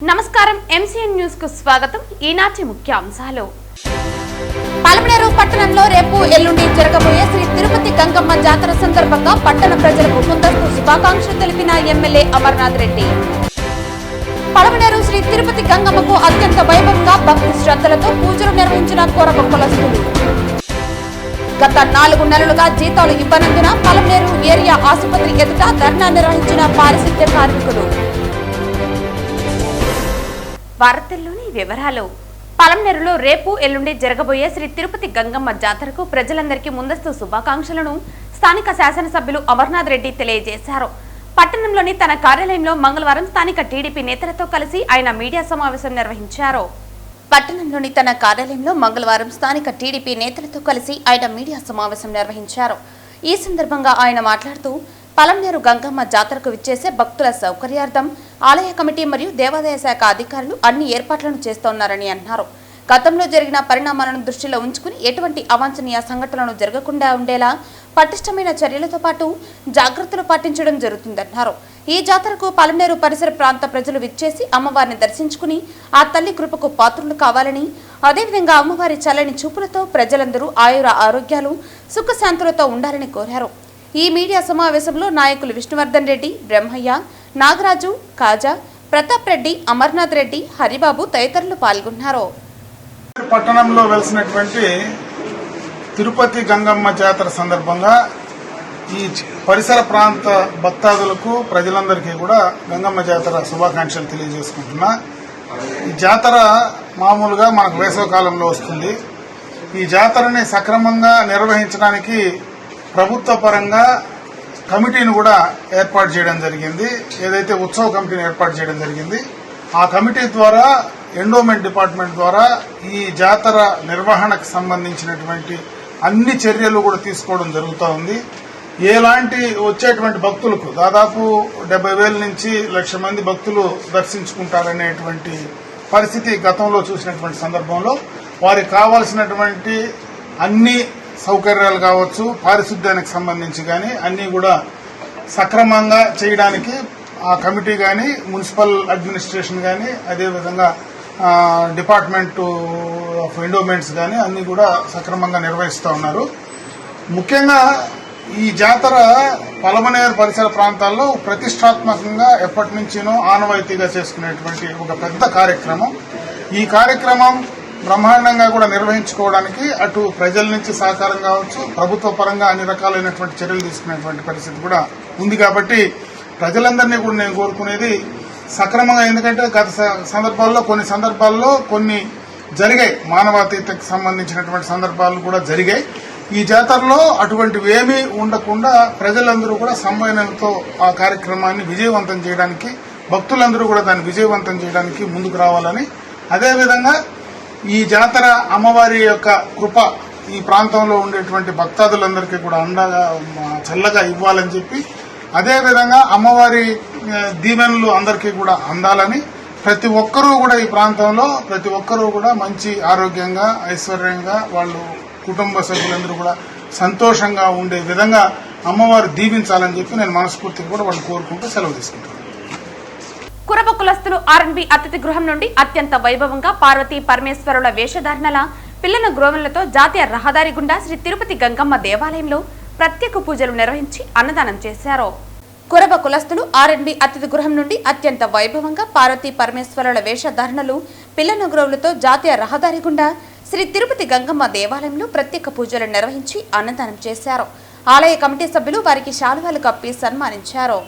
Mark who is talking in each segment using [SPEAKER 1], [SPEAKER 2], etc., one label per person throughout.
[SPEAKER 1] నమస్కారం MCN news కు స్వాగతం. ఈనాటి ముఖ్యాంశాలు.
[SPEAKER 2] పలమనేరు పట్టణంలో రేపు ఎల్లుండి జరగబోయే శ్రీ తిరుపతి గంగమ్మ జాతర సందర్భంగా పట్టణ ప్రజలకు ముందస్తు శుభాకాంక్షలు తెలిపిన ఎమ్మెల్యే అమర్నాథ్ రెడ్డి. పలమనేరు శ్రీ తిరుపతి గంగమ్మకు అత్యంత వైభవంగా భక్తి శ్రద్ధలతో పూజలు నిర్వహించిన కోరబొక్కలస్తులు. గత 4 నెలలుగా జీతాలు ఇవ్వనందున పలమనేరు ఏరియా ఆసుపత్రి ఎదుట ధర్నా నిర్వహించిన పారిశుద్ధ్య కార్మికులు.
[SPEAKER 1] వార్తల్లోని వివరాలు. పలమనేరులో రేపు ఎల్లుండి జరగబోయే శ్రీ తిరుపతి గంగమ్మ జాతరకు ప్రజలందరికీ ముందస్తు శుభాకాంక్షలను స్థానిక శాసనసభ్యులు అమర్నాథ్ రెడ్డి తెలియజేశారు. పట్టణంలోని తన కార్యాలయంలో మంగళవారం స్థానిక టీడీపీ నేతలతో కలిసి ఆయన మీడియా సమావేశం నిర్వహించారు. పట్టణంలోని తన కార్యాలయంలో మంగళవారం స్థానిక టీడీపీ నేతలతో కలిసి ఆయన మీడియా సమావేశం నిర్వహించారు. ఈ సందర్భంగా ఆయన మాట్లాడుతూ పలమనేరు గంగమ్మ జాతరకు విచ్చేసే భక్తుల సౌకర్యార్థం ఆలయ కమిటీ మరియు దేవాదాయ శాఖ అధికారులు అన్ని ఏర్పాట్లను చేస్తున్నారని అన్నారు. గతంలో జరిగిన పరిణామాలను దృష్టిలో ఉంచుకుని ఎటువంటి అవాంఛనీయ సంఘటనలు జరగకుండా ఉండేలా పటిష్టమైన చర్యలతో పాటు జాగ్రత్తలు పాటించడం జరుగుతుందన్నారు. ఈ జాతరకు పలమనేరు పరిసర ప్రాంత ప్రజలు విచ్చేసి అమ్మవారిని దర్శించుకుని ఆ తల్లి కృపకు పాత్రులు కావాలని, అదేవిధంగా అమ్మవారి చల్లని చూపులతో ప్రజలందరూ ఆయుర ఆరోగ్యాలు సుఖశాంతులతో ఉండాలని కోరారు. ఈ మీడియా సమావేశంలో నాయకులు విష్ణువర్ధన్ రెడ్డి, బ్రహ్మయ్య, నాగరాజు, కాజా, ప్రతాప్ రెడ్డి, అమర్నాథ్ రెడ్డి, హరిబాబు తదితరులు పాల్గొన్నారు.
[SPEAKER 3] పట్టణంలో వెలిసినటువంటి తిరుపతి గంగమ్మ జాతర సందర్భంగా ఈ పరిసర ప్రాంత భక్తాదులకు ప్రజలందరికీ కూడా గంగమ్మ జాతర శుభాకాంక్షలు తెలియజేసుకుంటున్నా. ఈ జాతర మామూలుగా మనకు వేసవికాలంలో వస్తుంది. ఈ జాతరని సక్రమంగా నిర్వహించడానికి ప్రభుత్వ పరంగా కమిటీని కూడా ఏర్పాటు చేయడం జరిగింది. ఏదైతే ఉత్సవ కమిటీని ఏర్పాటు చేయడం జరిగింది, ఆ కమిటీ ద్వారా ఎండోమెంట్ డిపార్ట్మెంట్ ద్వారా ఈ జాతర నిర్వహణకు సంబంధించినటువంటి అన్ని చర్యలు కూడా తీసుకోవడం జరుగుతూ ఉంది. ఎలాంటి వచ్చేటువంటి భక్తులకు దాదాపు 70,000 నుంచి 1,00,000 మంది భక్తులు దర్శించుకుంటారనేటువంటి పరిస్థితి గతంలో చూసినటువంటి సందర్భంలో వారికి కావాల్సినటువంటి అన్ని సౌకర్యాలు కావచ్చు, పారిశుద్ధ్యానికి సంబంధించి కానీ అన్నీ కూడా సక్రమంగా చేయడానికి ఆ కమిటీ కానీ, మున్సిపల్ అడ్మినిస్ట్రేషన్ కానీ, అదేవిధంగా డిపార్ట్మెంట్ ఆఫ్ ఎండోమెంట్స్ కానీ అన్నీ కూడా సక్రమంగా నిర్వహిస్తూ ఉన్నారు. ముఖ్యంగా ఈ జాతర పలమనేరు పరిసర ప్రాంతాల్లో ప్రతిష్టాత్మకంగా ఎప్పటి నుంచినో ఆనవాయితీగా చేసుకునేటువంటి ఒక పెద్ద కార్యక్రమం. ఈ కార్యక్రమం బ్రహ్మాండంగా కూడా నిర్వహించుకోవడానికి అటు ప్రజల నుంచి సహకారం కావచ్చు, ప్రభుత్వ పరంగా అన్ని రకాలైనటువంటి చర్యలు తీసుకునేటువంటి పరిస్థితి కూడా ఉంది. కాబట్టి ప్రజలందరినీ కూడా నేను కోరుకునేది సక్రమంగా, ఎందుకంటే గత సందర్భాల్లో కొన్ని జరిగాయి, మానవాతీతకు సంబంధించినటువంటి సందర్భాలు కూడా జరిగాయి. ఈ జాతరలో అటువంటివి ఏమీ ఉండకుండా ప్రజలందరూ కూడా సంయమనంతో ఆ కార్యక్రమాన్ని విజయవంతం చేయడానికి, భక్తులందరూ కూడా దాన్ని విజయవంతం చేయడానికి ముందుకు రావాలని, అదేవిధంగా ఈ జాతర అమ్మవారి యొక్క కృప ఈ ప్రాంతంలో ఉండేటువంటి భక్తాదులందరికీ కూడా అండగా చల్లగా ఇవ్వాలని చెప్పి, అదేవిధంగా అమ్మవారి దీవెనలు అందరికీ కూడా అందాలని, ప్రతి ఒక్కరూ కూడా ఈ ప్రాంతంలో ప్రతి ఒక్కరూ కూడా మంచి ఆరోగ్యంగా ఐశ్వర్యంగా వాళ్ళు కుటుంబ సభ్యులందరూ కూడా సంతోషంగా ఉండే విధంగా అమ్మవారు దీవించాలని చెప్పి నేను మనస్ఫూర్తిగా కూడా వాళ్ళు కోరుకుంటూ సెలవు తీసుకుంటాను.
[SPEAKER 1] కురబకులస్తులు ఆర్ఎన్బి అతిథి గృహం నుండి అత్యంత వైభవంగా పార్వతీ పరమేశ్వరుల వేషధారణల పిల్లల గ్రోవెలతో జాతీయ రహదారి గుండా శ్రీ తిరుపతి గంగమ్మ దేవాలయంలో ప్రత్యేక పూజలు నిర్వహించి అన్నదానం చేశారు. కురబ కులస్తులు ఆర్ఎన్బి అతిథి గృహం నుండి అత్యంత వైభవంగా పార్వతీ పరమేశ్వరుల వేషధారణలు పిల్లల గ్రోవులతో జాతీయ రహదారి గుండా శ్రీ తిరుపతి గంగమ్మ దేవాలయంలో ప్రత్యేక పూజలు నిర్వహించి అన్నదానం చేశారు. ఆలయ కమిటీ సభ్యులు వారికి శాలువాలు కప్పి సన్మానించారు.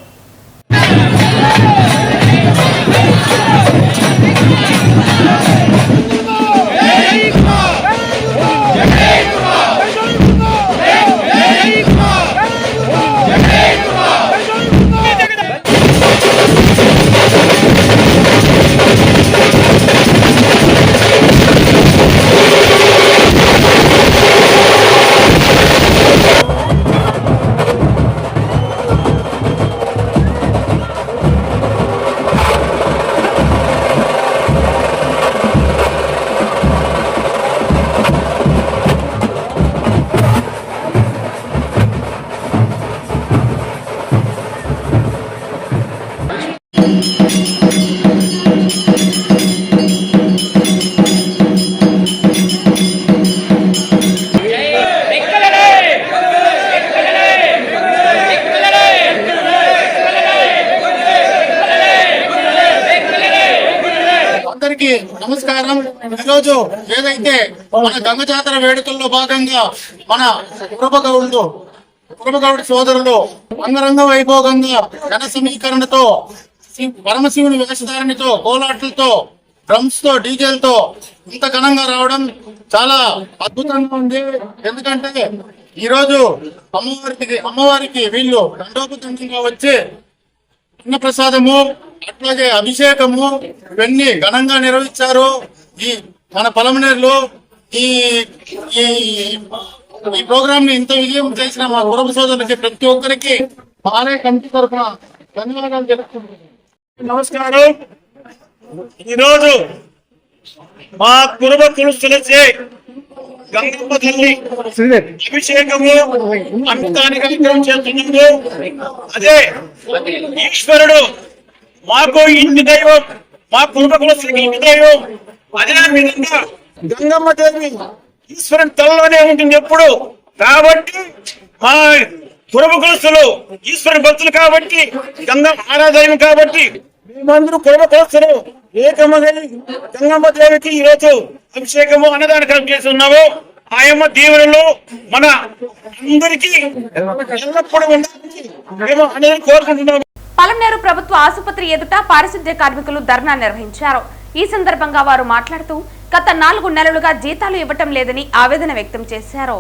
[SPEAKER 4] అందరికీ నమస్కారం. ఈరోజు ఏదైతే మన గంగ జాతర వేడుకల్లో భాగంగా మన కురబగౌడ్ సోదరులు అంగరంగ వైభోగంగా జన సమీకరణతో పరమశివుని వేషధారణతో కోలాట్లతో డ్రమ్స్ తో డీజేలతో ఇంత ఘనంగా రావడం చాలా అద్భుతంగా ఉంది. ఎందుకంటే ఈ రోజు అమ్మవారికి వీళ్ళు దండోపదండంగా వచ్చి అన్న ప్రసాదము అట్లాగే అభిషేకము ఇవన్నీ ఘనంగా నిర్వహించారు. ఈ మన పలమనేరులో ఈ ప్రోగ్రామ్ ని ఇంత విజయం చేసిన మా కుటుంబ సోదరులకి ప్రతి ఒక్కరికి ఆలయ కమిటీ తరఫున ధన్యవాదాలు తెలుపుతున్నాను.
[SPEAKER 5] నమస్కారం. ఈరోజు మా కుటుంబ కులస్తులచే గంగమ్మ తల్లి అభిషేకము అమృతాన్ని కార్యక్రమం చేస్తున్నాము. అదే ఈశ్వరుడు మాకు ఇంటి దైవం, మా కుటుంబ కులస్తులకి ఇంటి దైవం. అదే విధంగా గంగమ్మ దేవి ఈశ్వరుని తలలోనే ఉంటుంది ఎప్పుడు. కాబట్టి మా కుటుంబ కులస్తులు ఈశ్వరుని భక్తులు కాబట్టి, గంగమ్మ ఆరాధన కాబట్టి మేమందరూ కుటుంబ కులస్తులు ఏకమై గంగమ్మ దేవికి ఈరోజు అభిషేకము అన్నదానం చేస్తున్నాము. ఆయమ్మ దీవెనలు మన అందరికీ ఎల్లప్పుడూ ఉండాలని మేము అనేది కోరుకుంటున్నాము.
[SPEAKER 1] పలమనేరు ప్రభుత్వ ఆసుపత్రి ఎదుట పారిశుద్ధ్య కార్మికులు ధర్నా నిర్వహించారు. ఈ సందర్భంగా వారు మాట్లాడుతూ గత 4 నెలలుగా జీతాలు ఇవ్వటం లేదని ఆవేదన వ్యక్తం చేశారు.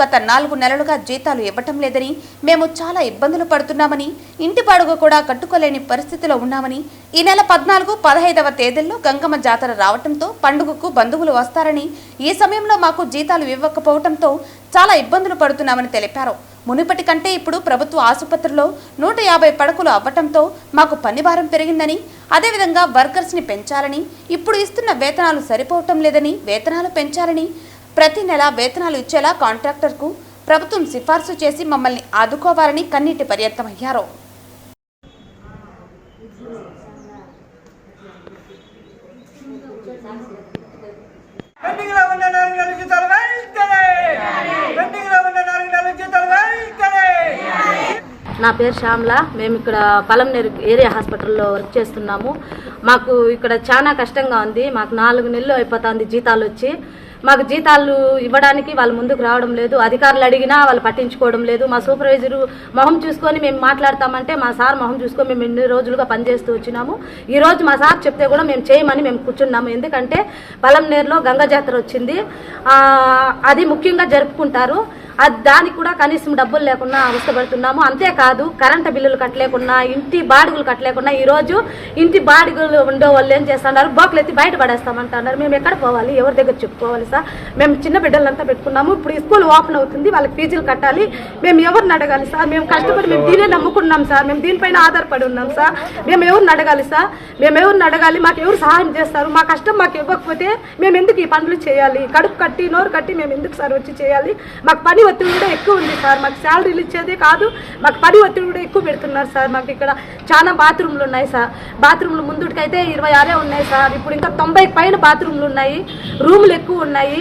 [SPEAKER 1] గత 4 నెలలుగా జీతాలు ఇవ్వటం లేదని, మేము చాలా ఇబ్బందులు పడుతున్నామని, ఇంటి బాడుగ కూడా కట్టుకోలేని పరిస్థితిలో ఉన్నామని, ఈ నెల 14, 15వ తేదీల్లో గంగమ్మ జాతర రావటంతో పండుగకు బంధువులు వస్తారని, ఈ సమయంలో మాకు జీతాలు ఇవ్వకపోవటంతో చాలా ఇబ్బందులు పడుతున్నామని తెలిపారు. మునుపటి కంటే ఇప్పుడు ప్రభుత్వ ఆసుపత్రిలో 150 పడకలు అవ్వటంతో మాకు పని భారం పెరిగిందని, అదేవిధంగా వర్కర్స్ ని పెంచాలని, ఇప్పుడు ఇస్తున్న వేతనాలు సరిపోవటం లేదని వేతనాలు పెంచాలని, ప్రతి నెల వేతనాలు ఇచ్చేలా కాంట్రాక్టర్కు ప్రభుత్వం సిఫార్సు చేసి మమ్మల్ని ఆదుకోవాలని కన్నీటి పర్యంతమయ్యారు.
[SPEAKER 6] నా పేరు శ్యామల. మేము ఇక్కడ పలమనేరు ఏరియా హాస్పిటల్లో వర్క్ చేస్తున్నాము. మాకు ఇక్కడ చాలా కష్టంగా ఉంది. మాకు 4 నెలలు అయిపోతుంది జీతాలు వచ్చి. మాకు జీతాలు ఇవ్వడానికి వాళ్ళు ముందుకు రావడం లేదు. అధికారులు అడిగినా వాళ్ళు పట్టించుకోవడం లేదు. మా సూపర్వైజరు మొహం చూసుకొని మేము మాట్లాడతామంటే మా సార్ మొహం చూసుకొని మేము ఎన్ని రోజులుగా పనిచేస్తూ వచ్చినాము. ఈరోజు మా సార్ చెప్తే కూడా మేము చేయమని మేము కూర్చున్నాము. ఎందుకంటే పలమనేరులో గంగా జాతర వచ్చింది, అది ముఖ్యంగా జరుపుకుంటారు. దానికి కూడా కనీసం డబ్బులు లేకుండా అవస్థపడుతున్నాము. అంతేకాదు కరెంటు బిల్లులు కట్టలేకున్నా, ఇంటి బాడుగులు కట్టలేకున్నా ఈరోజు ఇంటి బాడుగులు ఉండే వాళ్ళు ఏం చేస్తున్నారు, బోకులు ఎత్తి బయట పడేస్తామంటున్నారు. మేము ఎక్కడ పోవాలి, ఎవరి దగ్గర చెప్పుకోవాలి సార్? మేము చిన్న బిడ్డలంతా పెట్టుకున్నాము. ఇప్పుడు ఈ స్కూల్ ఓపెన్ అవుతుంది, వాళ్ళకి ఫీజులు కట్టాలి. మేము ఎవరిని అడగాలి సార్? మేము కష్టపడి మేము దీనే నమ్ముకున్నాం సార్, మేము దీనిపైన ఆధారపడి ఉన్నాం సార్. మేము ఎవరిని అడగాలి సార్? మేము ఎవరిని అడగాలి? మాకు ఎవరు సహాయం చేస్తారు? మా కష్టం మాకు ఇవ్వకపోతే మేము ఎందుకు ఈ పనులు చేయాలి? కడుపు కట్టి నోరు కట్టి మేము ఎందుకు సార్ వచ్చి చేయాలి? మాకు పని ఒత్తిడి కూడా ఎక్కువ ఉంది సార్. మాకు శాలరీలు ఇచ్చేదే కాదు, మాకు పని ఒత్తిడి కూడా ఎక్కువ పెడుతున్నారు సార్. మాకు ఇక్కడ చాలా బాత్రూమ్లు ఉన్నాయి సార్. బాత్రూమ్లు ముందుకైతే 26 ఉన్నాయి సార్. ఇప్పుడు ఇంకా 90 పైన బాత్రూమ్లు ఉన్నాయి. రూములు ఎక్కువ ఉన్నాయి.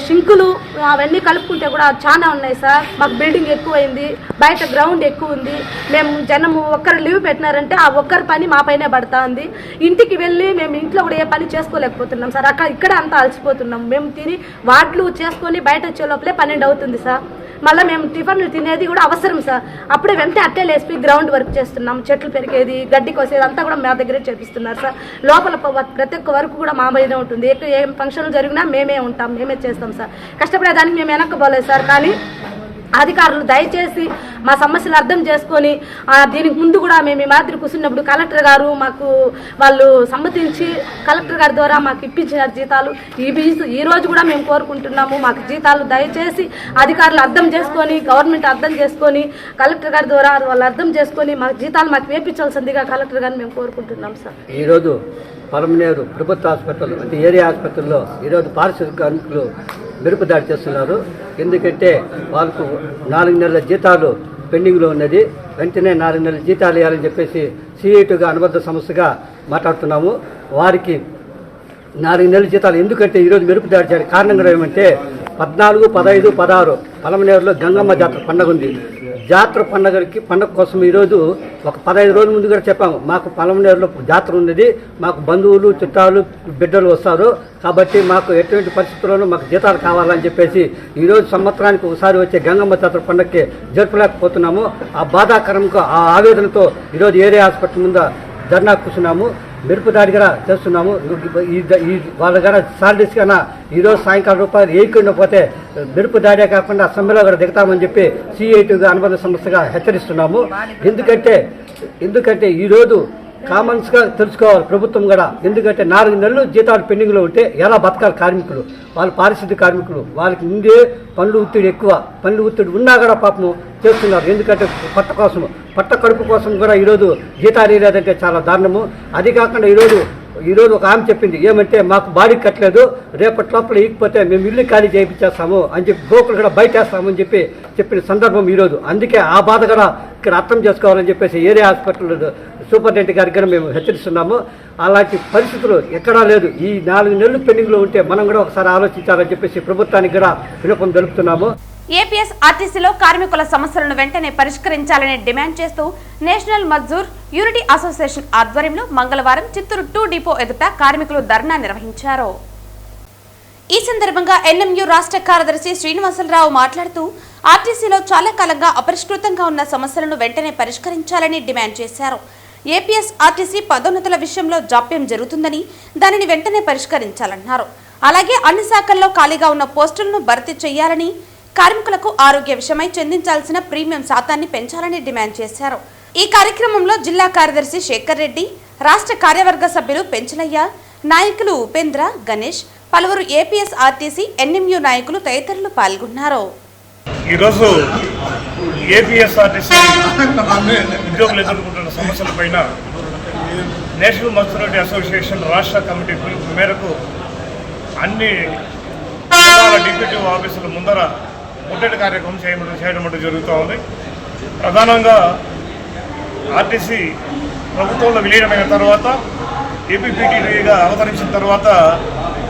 [SPEAKER 6] షింకులు అవన్నీ కలుపుకుంటే కూడా చాలా ఉన్నాయి సార్. మాకు బిల్డింగ్ ఎక్కువైంది, బయట గ్రౌండ్ ఎక్కువ ఉంది. మేము జనము ఒక్కరు లీవ్ పెట్టినారంటే ఆ ఒక్కరి పని మా పైనే పడతా ఉంది. ఇంటికి వెళ్ళి మేము ఇంట్లో కూడా ఏ పని చేసుకోలేకపోతున్నాం సార్. ఇక్కడ అంతా అలసిపోతున్నాం. మేము తిని వాట్లు చేసుకొని బయట వచ్చే లోపలే 12 అవుతుంది సార్. మళ్ళీ మేము టిఫిన్లు తినేది కూడా అవసరం సార్. అప్పుడే వెంటనే అట్టే లేసి గ్రౌండ్ వర్క్ చేస్తున్నాం. చెట్లు పెరిగేది, గడ్డి కోసేది అంతా కూడా మా దగ్గరే చేపిస్తున్నారు సార్. లోపల ప్రతి ఒక్క వర్క్ కూడా మా పైనే ఉంటుంది. ఏ ఫంక్షన్లు జరిగినా మేమే ఉంటాం, మేమే చేస్తాం సార్. కష్టపడేదానికి మేము వెనక్కపోలేదు సార్. కానీ అధికారులు దయచేసి మా సమస్యలు అర్థం చేసుకొని దీనికి ముందు కూడా మేము ఈ మాదిరి కూర్చున్నప్పుడు కలెక్టర్ గారు మాకు వాళ్ళు సమ్మతించి కలెక్టర్ గారి ద్వారా మాకు ఇప్పించినారు జీతాలు. ఈ రోజు కూడా మేము కోరుకుంటున్నాము మాకు జీతాలు దయచేసి అధికారులు అర్థం చేసుకొని, గవర్నమెంట్ అర్థం చేసుకొని, కలెక్టర్ గారి ద్వారా వాళ్ళు అర్థం చేసుకొని మాకు జీతాలు మాకు వేపించాల్సిందిగా కలెక్టర్ గారిని మేము కోరుకుంటున్నాం సార్.
[SPEAKER 7] ఈరోజు పలమనేరు ప్రభుత్వ హాస్పిటల్ అంటే ఏరియా హాస్పిటల్లో ఈరోజు పారిశుద్ధ్య కార్మికులు మెరుపుదాడి చేస్తున్నారు. ఎందుకంటే వాళ్ళకు 4 నెలల జీతాలు పెండింగ్లో ఉన్నది. వెంటనే 4 నెలల జీతాలు ఇవ్వాలని చెప్పేసి సిఐటిగా అనుబద్ధ సంస్థగా మాట్లాడుతున్నాము. వారికి 4 నెలల జీతాలు ఎందుకంటే ఈరోజు మెరుపుదాడి చేయడానికి కారణం కూడా ఏమంటే 14, 15, 16 పలమనేరులో గంగమ్మ జాతర పండుగ ఉంది. జాతర పండగ కోసం ఈరోజు ఒక 15 రోజుల ముందు కూడా చెప్పాము, మాకు పలమనేరులో జాతర ఉన్నది, మాకు బంధువులు చుట్టాలు బిడ్డలు వస్తారు కాబట్టి మాకు ఎటువంటి పరిస్థితుల్లోనూ మాకు జీతాలు కావాలని చెప్పేసి ఈరోజు సంవత్సరానికి ఒకసారి వచ్చే గంగమ్మ జాతర పండగకి జరపలేకపోతున్నాము. ఆ బాధాకరంగా ఆ ఆవేదనతో ఈరోజు ఏరియా హాస్పిటల్ ముందు ధర్నా కూర్చున్నాము, మెరుపు దాడి కూడా చేస్తున్నాము. వాళ్ళ కూడా సాలరీస్ కన్నా ఈరోజు సాయంకాలం రూపాయలు వేయకుండా పోతే మెరుపు దాడే కాకుండా సమ్మెలో కూడా దిగుతామని చెప్పి CITగా అనుబంధ సంస్థగా హెచ్చరిస్తున్నాము. ఎందుకంటే ఈరోజు కామన్స్గా తెలుసుకోవాలి ప్రభుత్వం కూడా. ఎందుకంటే 4 నెలలు జీతాలు పెండింగ్లో ఉంటే ఎలా బతకాలి కార్మికులు, వాళ్ళు పారిశుద్ధ్య కార్మికులు, వాళ్ళకి ముందే పనులు ఒత్తిడి ఎక్కువ, పనులు ఒత్తిడి ఉన్నా కూడా పాపము చేస్తున్నారు. ఎందుకంటే పట్ట కడుపు కోసం కూడా ఈరోజు జీతాలు లేదంటే చాలా దారుణము. అది కాకుండా ఈరోజు ఒక ఆమె చెప్పింది ఏమంటే, మాకు బాడీ కట్టలేదు, రేపటి లోపల ఇకపోతే మేము ఇల్లు ఖాళీ చేయించేస్తాము అని చెప్పి బ్రోకర్లు కూడా బయటేస్తామని చెప్పిన సందర్భం ఈరోజు. అందుకే ఆ బాధ కూడా ఇక్కడ అర్థం చేసుకోవాలని చెప్పేసి ఏరియా హాస్పిటల్ సూపరింటెండెంట్ గారికి కూడా మేము హెచ్చరిస్తున్నాము. అలాంటి పరిస్థితులు ఎక్కడా లేదు. ఈ 4 నెలలు పెండింగ్లో ఉంటే మనం కూడా ఒకసారి ఆలోచించాలని చెప్పేసి ప్రభుత్వానికి కూడా విన్నపం తెలుపుతున్నాము.
[SPEAKER 1] ఏపీఎస్ ఆర్టీసీలో కార్మికుల సమస్యలను వెంటనే పరిష్కరించాలని డిమాండ్ చేస్తూ నేషనల్ మజ్దూర్ యూనిటీ అసోసియేషన్ ఆధ్వర్యంలో మంగళవారం చిత్తూరు 2 డిపో ఎదుట కార్మికులు ధర్నా నిర్వహించారు. ఈ సందర్భంగా NMU రాష్ట్ర కార్యదర్శి శ్రీనివాసరావు మాట్లాడుతూ ఆర్టీసీలో చాలా కాలంగా అపరిష్కృతంగా ఉన్న సమస్యలను వెంటనే పరిష్కరించాలని డిమాండ్ చేశారు. ఏపీఎస్ ఆర్టీసీ పదోన్నతుల విషయంలో జాప్యం జరుగుతుందని, దానిని వెంటనే పరిష్కరించాలన్నారు. అలాగే అన్ని శాఖల్లో ఖాళీగా ఉన్న పోస్టులను భర్తీ చేయాలని, కార్మికులకు ఆరోగ్య విషయమై చెందించాల్సిన ప్రీమియం శాతాన్ని పెంచాలని డిమాండ్ చేశారు. ఈ కార్యక్రమంలో జిల్లా కార్యదర్శి శేఖర్ రెడ్డి, రాష్ట్ర కార్యవర్గ సభ్యులు పెంచలయ్య, నాయకులు ఉపేంద్ర, గణేష్, పలువురు ఏపీఎస్ ఆర్టీసీ NMU నాయకులు తదితరులు పాల్గొన్నారు.
[SPEAKER 5] ఈరోజు ఏపీఎస్ ఆర్టీసీ ఉద్యోగులు ఎదుర్కొంటున్న సమస్యలపైన నేషనల్ మజ్దూర్ యూనిటీ అసోసియేషన్ రాష్ట్ర కమిటీ పిలుపు మేరకు అన్ని డిప్యూటీ ఆఫీసుల ముందర ముట్టడి కార్యక్రమం చేయడం జరుగుతూ ఉంది. ప్రధానంగా ఆర్టీసీ ప్రభుత్వంలో విలీనమైన తర్వాత ఏపీపీటీగా అవతరించిన తర్వాత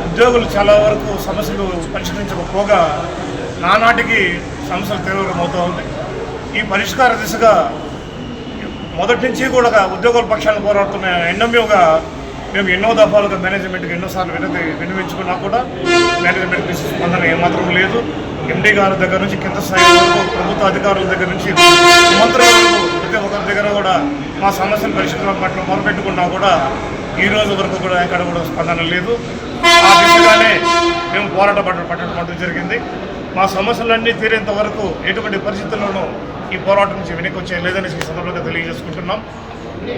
[SPEAKER 5] ఉద్యోగులు చాలా వరకు సమస్యలు పరిష్కరించకపోగా నానాటికి సమస్యలు తీవ్రమవుతూ ఉంది. ఈ పరిష్కార దిశగా మొదటి నుంచి కూడా ఉద్యోగుల పక్షాలను పోరాడుతున్న NMUగా మేము ఎన్నో దఫాలుగా మేనేజ్మెంట్కి ఎన్నోసార్లు విన్నవించుకున్నా కూడా మేనేజ్మెంట్కి స్పందన ఏమాత్రం లేదు. MD గారి దగ్గర నుంచి కింద స్థాయి వరకు, ప్రభుత్వ అధికారుల దగ్గర నుంచి మంత్రుల వరకు ప్రతి ఒక్కరి దగ్గర కూడా మా సమస్యలు పరిష్కారం పట్ల మొదలుపెట్టుకున్నా కూడా ఈ రోజు వరకు కూడా ఎక్కడ కూడా స్పందన లేదు. ఆ దిశగానే మేము పట్టడం జరిగింది. మా సమస్యలన్నీ తీరేంత వరకు ఎటువంటి పరిస్థితుల్లోనూ ఈ పోరాటం నుంచి వెనక్కి వచ్చే లేదని ఈ సందర్భంగా తెలియజేసుకుంటున్నాం.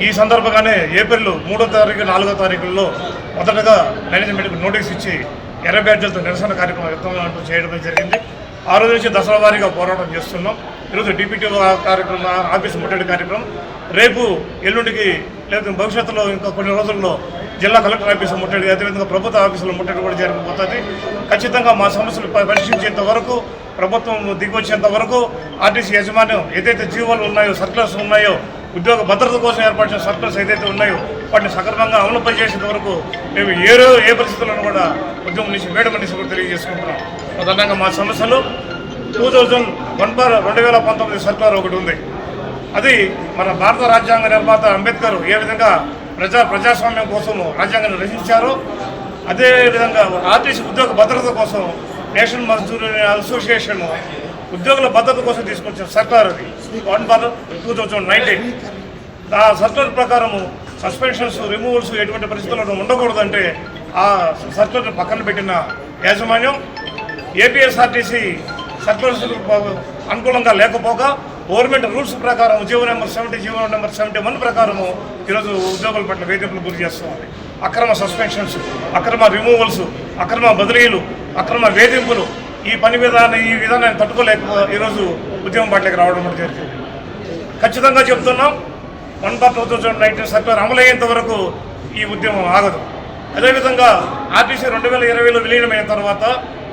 [SPEAKER 5] ఈ సందర్భంగానే ఏప్రిల్ 3వ తారీఖు 4వ తారీఖుల్లో మొదటగా మేనేజ్మెంట్కి నోటీస్ ఇచ్చి ఎర్ర బ్యాడ్జీలతో నిరసన కార్యక్రమం చేయడం జరిగింది. ఆ రోజు నుంచి దసరా వారీగా పోరాటం చేస్తున్నాం. ఈరోజు డిప్యూటీ కార్యక్రమం, ఆఫీసు ముట్టడి కార్యక్రమం, రేపు ఎల్లుండికి లేదా భవిష్యత్తులో ఇంకా కొన్ని రోజుల్లో జిల్లా కలెక్టర్ ఆఫీసు ముట్టడి, అదేవిధంగా ప్రభుత్వ ఆఫీసుల ముట్టడి కూడా జరగబోతుంది. ఖచ్చితంగా మా సమస్యలు పరిశీలించేంత వరకు, ప్రభుత్వం దిగొచ్చేంత వరకు ఆర్టీసీ యాజమాన్యం ఏదైతే జీవోలు ఉన్నాయో, సర్క్యులర్స్ ఉన్నాయో, ఉద్యోగ భద్రత కోసం ఏర్పాటు చేసిన సర్క్యులర్స్ ఏదైతే ఉన్నాయో వాటిని సక్రమంగా అమలు చేసేంత వరకు మేము ఏ పరిస్థితులను కూడా ఉద్యోగం నుంచి వేయడం కూడా తెలియజేసుకుంటున్నాం. ప్రధానంగా మా సమస్యలు 2019 సర్క్యులర్ ఒకటి ఉంది. అది మన భారత రాజ్యాంగ నిర్మాత అంబేద్కర్ ఏ విధంగా ప్రజాస్వామ్యం కోసము రాజ్యాంగాన్ని రచించారో, అదేవిధంగా ఆర్టీసీ ఉద్యోగ భద్రత కోసం నేషనల్ మజ్దూర్ అసోసియేషన్ ఉద్యోగుల భద్రత కోసం తీసుకొచ్చిన సర్కార్ అది 1/2019. ఆ సర్క్యులర్ ప్రకారము సస్పెన్షన్స్, రిమూవల్స్ ఎటువంటి పరిస్థితుల్లో ఉండకూడదంటే ఆ సర్క్యులర్ పక్కన పెట్టిన యాజమాన్యం ఏపీఎస్ఆర్టీసీ సర్క్యులర్స్ అనుకూలంగా లేకపోగా గవర్నమెంట్ రూల్స్ ప్రకారం జీవో నెంబర్ 70, జీవో నెంబర్ 71 ప్రకారము ఈరోజు ఉద్యోగుల పట్ల వేధింపులు గురి చేస్తుంది. అక్రమ సస్పెన్షన్స్, అక్రమ రిమూవల్స్, అక్రమ బదిలీలు, అక్రమ వేధింపులు, ఈ విధానాన్ని తట్టుకోలేక ఈరోజు ఉద్యమం పట్లకి రావడం జరిగింది. ఖచ్చితంగా చెప్తున్నాం, 1/2019 సర్క్యులర్ అమలయ్యేంత వరకు ఈ ఉద్యమం ఆగదు. అదేవిధంగా ఆర్టీసీ 2020లో విలీనమైన తర్వాత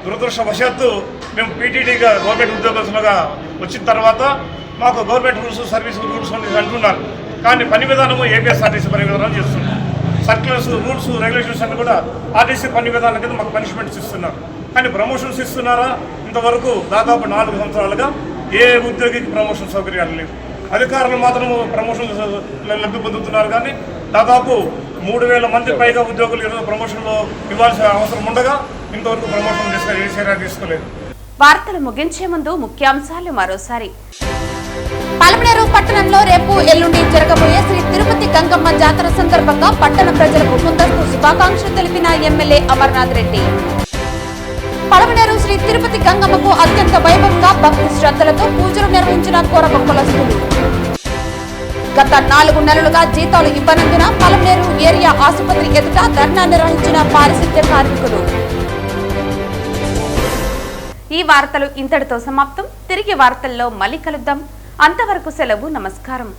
[SPEAKER 5] దురదృష్టవశాత్తు మేము పీటీడీగా గవర్నమెంట్ ఉద్యోగస్తులుగా వచ్చిన తర్వాత మాకు గవర్నమెంట్ రూల్స్, సర్వీస్ రూల్స్ అంటున్నారు. కానీ పని విధానము ఏపీఎస్ఆర్టీసీ పని విధానం చేస్తున్నారు. సర్క్యులర్స్, రూల్స్, రెగ్యులేషన్స్ అన్ని కూడా ఆర్టీసీ పని విధానం కింద మాకు పనిష్మెంట్స్ ఇస్తున్నారు. కానీ ప్రమోషన్స్ ఇస్తున్నారా? ఇంతవరకు దాదాపు 4 సంవత్సరాలుగా ఏ ఉద్యోగికి ప్రమోషన్ సౌకర్యాలు లేవు. అధికారులు మాత్రం ప్రమోషన్ లబ్ధి పొందుతున్నారు, కానీ దాదాపు 3,000 మంది పైగా ఉద్యోగులు ఈరోజు ప్రమోషన్లో ఇవ్వాల్సిన అవసరం ఉండగా ఇంతవరకు ప్రమోషన్ తీసుకోలేదు.
[SPEAKER 1] వార్తలు ముగించే ముందు ముఖ్యాంశాలు మరోసారి.
[SPEAKER 2] పలమనేరు పట్టణంలో రేపు ఎల్లుండి జరగబోయే శ్రీ తిరుపతి గంగమ్మ జాతర సందర్భంగా పట్టణ ప్రజలకు ముందస్తు శుభాకాంక్షలు తెలిపిన ఎమ్మెల్యే అమర్నాథ్ రెడ్డి. పలమనేరు శ్రీ తిరుపతి గంగమ్మకు అత్యంత వైభవంగా భక్తి శ్రద్ధలతో పూజలు నిర్వహించిన కోరబొక్కలస్తులు. గత 4 నెలలుగా జీతాలు ఇవ్వనందున పలమనేరు ఏరియా ఆసుపత్రి ఎదుట ధర్నా నిర్వహించిన పారిశుద్ధ్య కార్మికులు.
[SPEAKER 1] ఈ వార్తలు ఇంతటితో సమాప్తం. తిరిగి వార్తల్లో మళ్ళీ కలుద్దాం. అంతవరకు సెలవు. నమస్కారం.